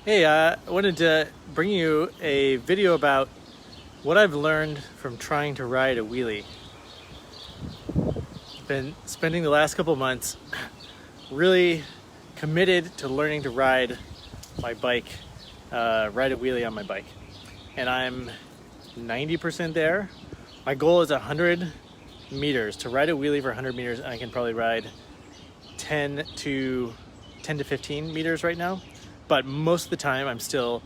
Hey, I wanted to bring you a video about what I've learned from trying to ride a wheelie. Been spending the last couple months really committed to learning to ride my bike, ride a wheelie on my bike. And I'm 90% there. My goal is 100 meters, to ride a wheelie for 100 meters, and I can probably ride 10 to 15 meters right now. But most of the time I'm still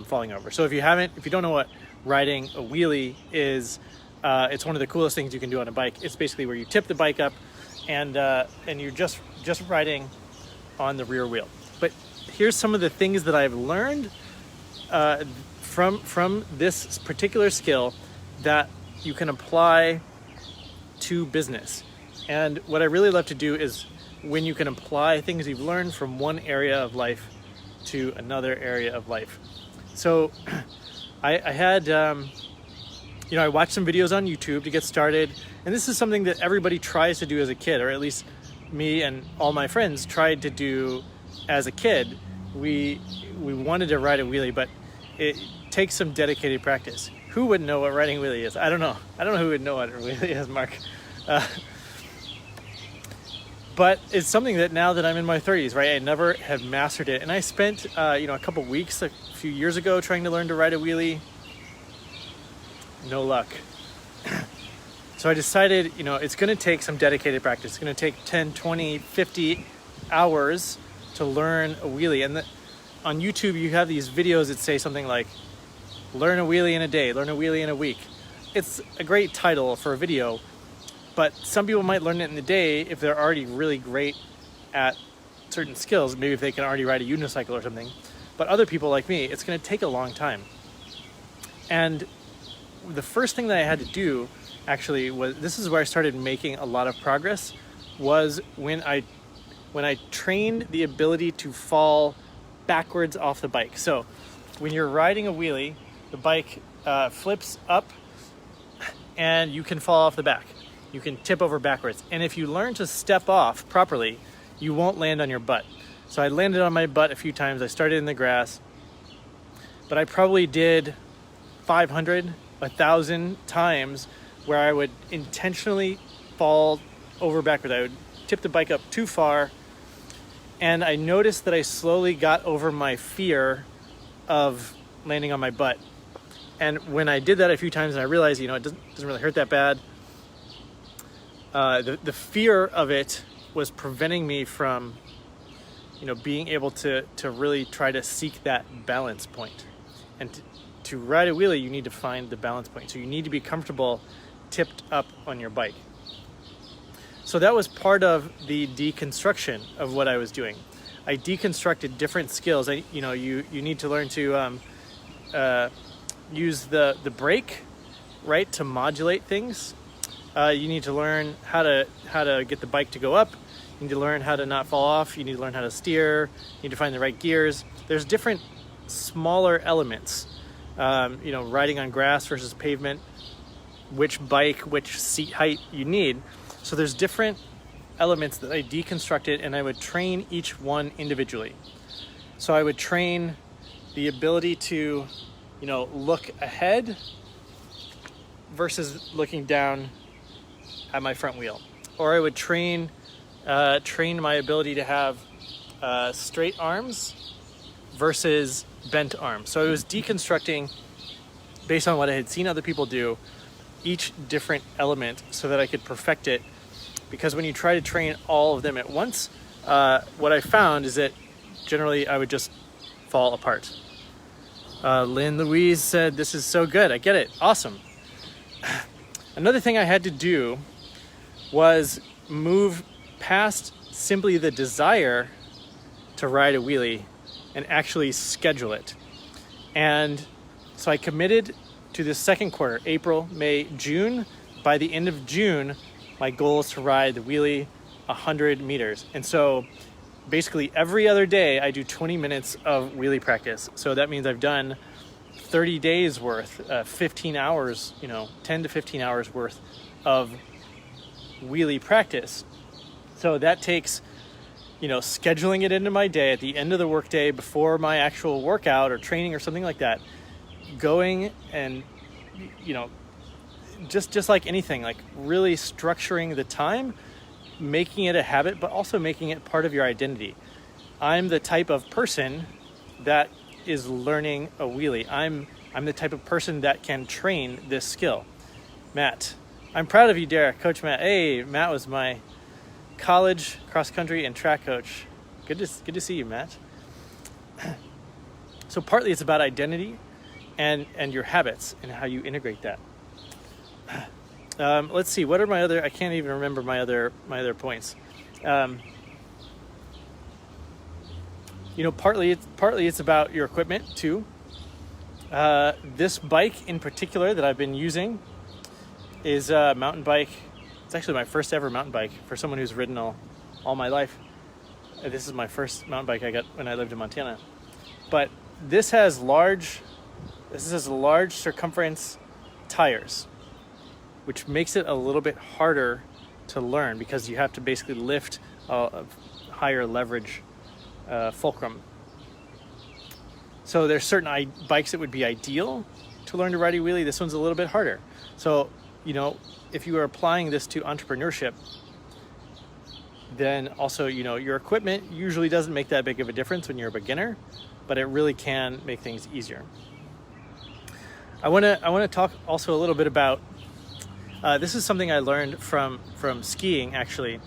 falling over. So if you don't know what riding a wheelie is, it's one of the coolest things you can do on a bike. It's basically where you tip the bike up and you're just riding on the rear wheel. But here's some of the things that I've learned from this particular skill that you can apply to business. And what I really love to do is when you can apply things you've learned from one area of life to another area of life. So I had, I watched some videos on YouTube to get started, and this is something that everybody tries to do as a kid, or at least me and all my friends tried to do as a kid. We wanted to ride a wheelie, but it takes some dedicated practice. Who would know what riding a wheelie is? I don't know who would know what a wheelie is, Mark. But it's something that now that I'm in my 30s, right, I never have mastered it. And I spent, a couple weeks a few years ago trying to learn to ride a wheelie. No luck. So I decided, it's going to take some dedicated practice. It's going to take 10, 20, 50 hours to learn a wheelie. And on YouTube, you have these videos that say something like, learn a wheelie in a day, learn a wheelie in a week. It's a great title for a video. But some people might learn it in the day if they're already really great at certain skills, maybe if they can already ride a unicycle or something. But other people like me, it's going to take a long time. And the first thing that I had to do, actually, this is where I started making a lot of progress, was when I trained the ability to fall backwards off the bike. So when you're riding a wheelie, the bike flips up and you can fall off the back. You can tip over backwards. And if you learn to step off properly, you won't land on your butt. So I landed on my butt a few times. I started in the grass, but I probably did 500, 1,000 times where I would intentionally fall over backwards. I would tip the bike up too far. And I noticed that I slowly got over my fear of landing on my butt. And when I did that a few times and I realized, it doesn't really hurt that bad, the fear of it was preventing me from, being able to really try to seek that balance point. And to ride a wheelie, you need to find the balance point. So you need to be comfortable tipped up on your bike. So that was part of the deconstruction of what I was doing. I deconstructed different skills. You need to learn to use the brake, right, to modulate things. You need to learn how to get the bike to go up. You need to learn how to not fall off. You need to learn how to steer. You need to find the right gears. There's different smaller elements. Riding on grass versus pavement, which bike, which seat height you need. So there's different elements that I deconstructed, and I would train each one individually. So I would train the ability to, look ahead versus looking down at my front wheel. Or I would train my ability to have straight arms versus bent arms. So I was deconstructing, based on what I had seen other people do, each different element so that I could perfect it. Because when you try to train all of them at once, what I found is that generally I would just fall apart. Lynn Louise said, "This is so good. I get it. Awesome." Another thing I had to do was move past simply the desire to ride a wheelie and actually schedule it. And so I committed to the second quarter, April, May, June. By the end of June, my goal is to ride the wheelie 100 meters. And so basically every other day I do 20 minutes of wheelie practice. So that means I've done 30 days worth, 15 hours, 10 to 15 hours worth of wheelie practice. So that takes, scheduling it into my day at the end of the workday before my actual workout or training or something like that, going and, just like anything, like really structuring the time, making it a habit, but also making it part of your identity. I'm the type of person that is learning a wheelie. I'm the type of person that can train this skill. Matt, I'm proud of you, Derek. Coach Matt. Hey, Matt was my college cross country and track coach. Good to see you, Matt. So partly it's about identity and your habits and how you integrate that. Let's see, what are my other, I can't even remember my other points. Partly it's about your equipment too. This bike in particular that I've been using is a mountain bike. It's actually my first ever mountain bike for someone who's ridden all my life. This is my first mountain bike I got when I lived in Montana. But this has large circumference tires, which makes it a little bit harder to learn because you have to basically lift a higher leverage fulcrum. So there's certain bikes that would be ideal to learn to ride a wheelie. This one's a little bit harder. So, if you are applying this to entrepreneurship, then also, your equipment usually doesn't make that big of a difference when you're a beginner, but it really can make things easier. I want to talk also a little bit about, this is something I learned from skiing actually,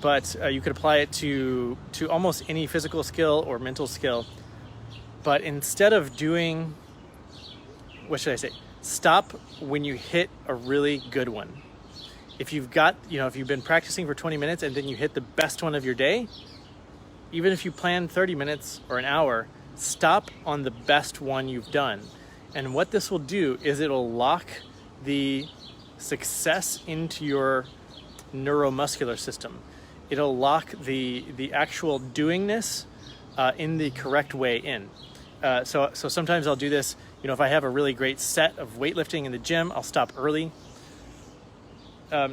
but you could apply it to almost any physical skill or mental skill. But instead of doing, what should I say? Stop when you hit a really good one. If you've been practicing for 20 minutes and then you hit the best one of your day, even if you plan 30 minutes or an hour, stop on the best one you've done. And what this will do is it'll lock the success into your neuromuscular system. It'll lock the actual doingness in the correct way in. So sometimes I'll do this, if I have a really great set of weightlifting in the gym, I'll stop early.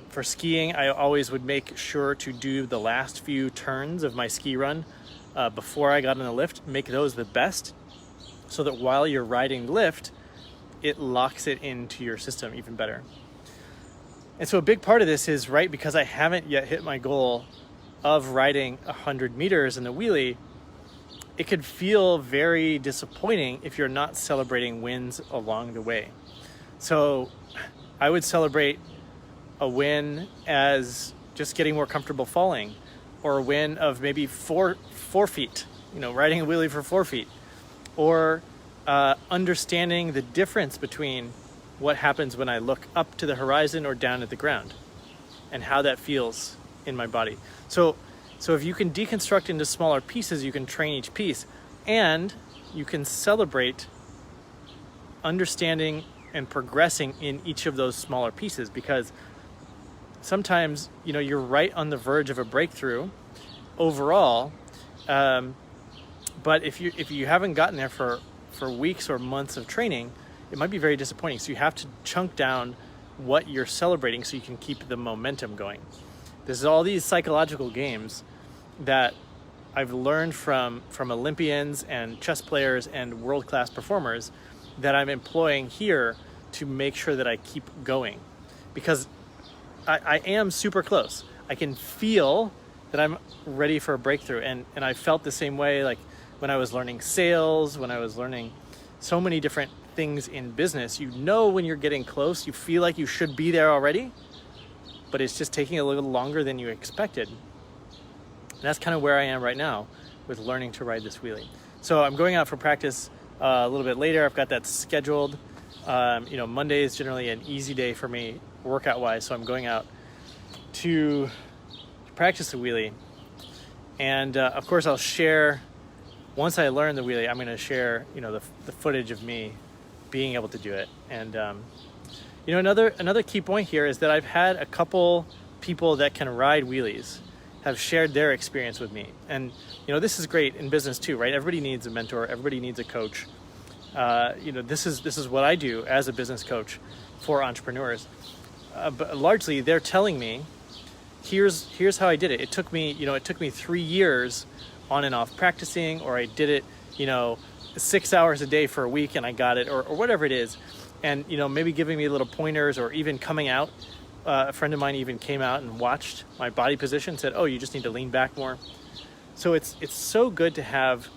For skiing, I always would make sure to do the last few turns of my ski run before I got on the lift, make those the best, so that while you're riding the lift, it locks it into your system even better. And so a big part of this is, right, because I haven't yet hit my goal of riding 100 meters in the wheelie, it could feel very disappointing if you're not celebrating wins along the way. So I would celebrate a win as just getting more comfortable falling, or a win of maybe four feet, riding a wheelie for 4 feet, or understanding the difference between what happens when I look up to the horizon or down at the ground and how that feels in my body. So if you can deconstruct into smaller pieces, you can train each piece, and you can celebrate understanding and progressing in each of those smaller pieces, because sometimes, you're right on the verge of a breakthrough overall, but if you haven't gotten there for weeks or months of training, it might be very disappointing. So you have to chunk down what you're celebrating so you can keep the momentum going. This is all these psychological games that I've learned from Olympians and chess players and world-class performers that I'm employing here to make sure that I keep going, because I am super close. I can feel that I'm ready for a breakthrough, and I felt the same way like when I was learning sales, when I was learning so many different things in business. When you're getting close, you feel like you should be there already, but it's just taking a little longer than you expected. And that's kind of where I am right now with learning to ride this wheelie. So I'm going out for practice a little bit later. I've got that scheduled. Monday is generally an easy day for me workout wise. So I'm going out to practice the wheelie. And of course I'll share, once I learn the wheelie, I'm going to share, the footage of me being able to do it. And, another key point here is that I've had a couple people that can ride wheelies have shared their experience with me. And, this is great in business too, right? Everybody needs a mentor. Everybody needs a coach. This is what I do as a business coach for entrepreneurs. But largely they're telling me, here's how I did it. It took me 3 years on and off practicing, or I did it, 6 hours a day for a week and I got it, or whatever it is. And, maybe giving me little pointers, or even coming out. A friend of mine even came out and watched my body position, said, oh, you just need to lean back more. So it's so good to have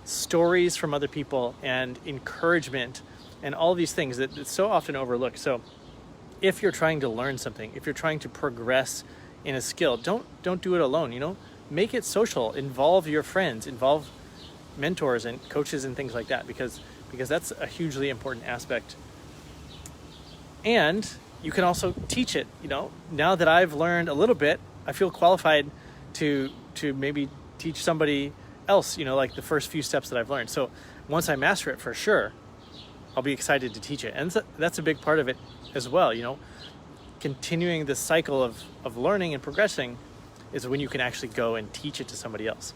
stories from other people and encouragement and all these things that it's so often overlooked. So if you're trying to learn something, if you're trying to progress in a skill, don't do it alone. Make it social. Involve your friends, involve mentors and coaches and things like that, because that's a hugely important aspect. And you can also teach it. Now that I've learned a little bit, I feel qualified to maybe teach somebody else, like the first few steps that I've learned. So once I master it, for sure, I'll be excited to teach it. And that's a big part of it as well. Continuing the cycle of learning and progressing is when you can actually go and teach it to somebody else.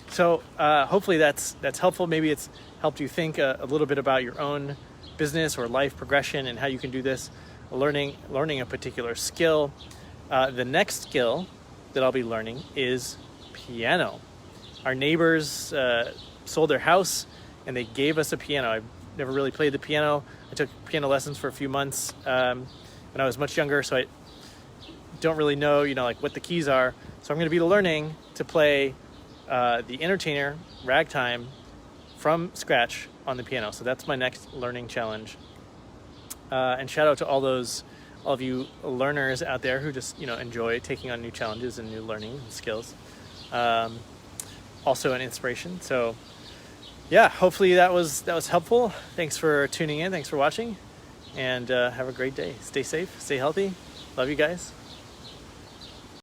So hopefully that's helpful. Maybe it's helped you think a little bit about your own business or life progression and how you can do this, learning a particular skill. The next skill that I'll be learning is piano. Our neighbors sold their house and they gave us a piano. I've never really played the piano. I took piano lessons for a few months when I was much younger, so I don't really know, like what the keys are. So I'm going to be learning to play the Entertainer Ragtime from scratch on the piano. So that's my next learning challenge. And shout out to all of you learners out there who just, enjoy taking on new challenges and new learning skills. Also an inspiration. So yeah, hopefully that was helpful. Thanks for tuning in. Thanks for watching, and have a great day. Stay safe, stay healthy. Love you guys.